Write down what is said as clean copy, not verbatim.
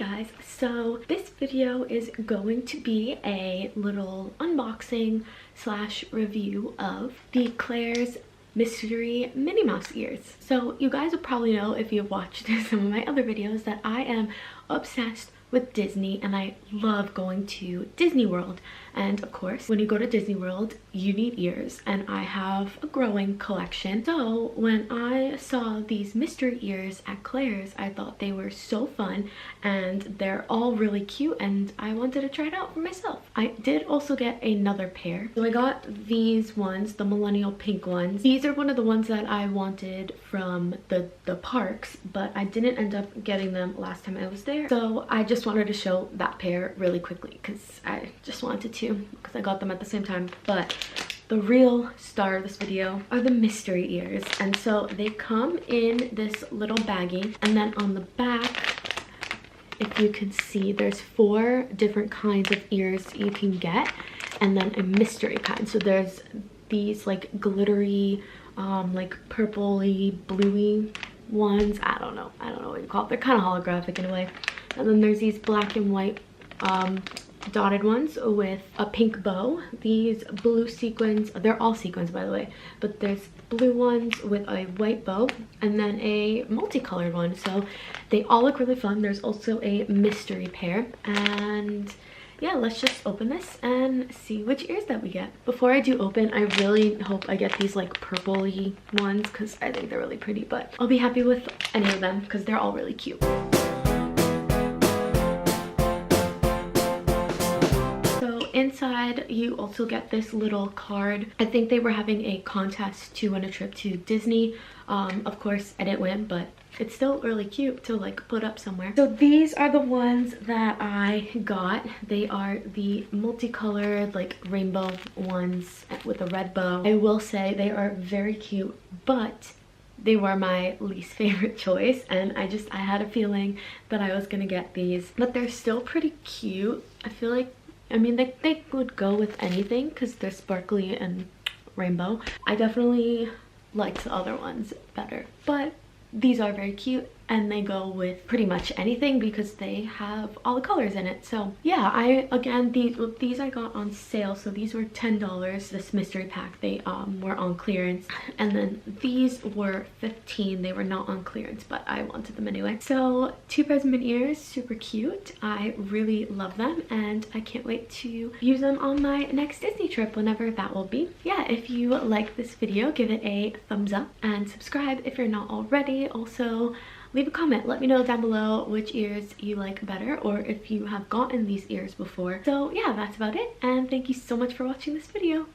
guys, so this video is going to be a little unboxing slash review of the Claire's mystery Minnie Mouse ears. So you guys will probably know, if you've watched some of my other videos, that I am obsessed with Disney and I love going to Disney World. And of course, when you go to Disney World, you need ears, and I have a growing collection. So when I saw these mystery ears at Claire's, I thought they were so fun and they're all really cute and I wanted to try it out for myself. I did also get another pair. So I got these ones, the millennial pink ones. These are one of the ones that I wanted from the parks, but I didn't end up getting them last time I was there. So I just wanted to show that pair really quickly because I just wanted to, because I got them at the same time. But the real star of this video are the mystery ears, and so they come in this little baggie, and then on the back, if you can see, there's 4 different kinds of ears you can get, and then a mystery kind. So there's these like glittery like purpley bluey ones. I don't know what you call it. They're kind of holographic in a way. And then there's these black and white dotted ones with a pink bow. These blue sequins, they're all sequins by the way, but there's blue ones with a white bow and then a multicolored one. So they all look really fun. There's also a mystery pair, and yeah, let's just open this and see which ears that we get. Before I do open, I really hope I get these like purpley ones because I think they're really pretty, but I'll be happy with any of them because they're all really cute. Inside, you also get this little card. I think they were having a contest to win a trip to Disney. Of course, I didn't win, but it's still really cute to like put up somewhere. So these are the ones that I got. They are the multicolored like rainbow ones with a red bow. I will say they are very cute, but they were my least favorite choice, and I had a feeling that I was gonna get these, but they're still pretty cute. I feel like, I mean, they would go with anything because they're sparkly and rainbow. I definitely liked the other ones better, but these are very cute and they go with pretty much anything because they have all the colors in it. So yeah, again, these I got on sale, so these were $10. This mystery pack, they were on clearance, and then these were $15. They were not on clearance, but I wanted them anyway. So 2 pairs of Minnie ears, super cute. I really love them and I can't wait to use them on my next Disney trip, whenever that will be. Yeah, if you like this video, give it a thumbs up and subscribe if you're not already. Also, leave a comment. Let me know down below which ears you like better, or if you have gotten these ears before. So yeah, that's about it, and thank you so much for watching this video.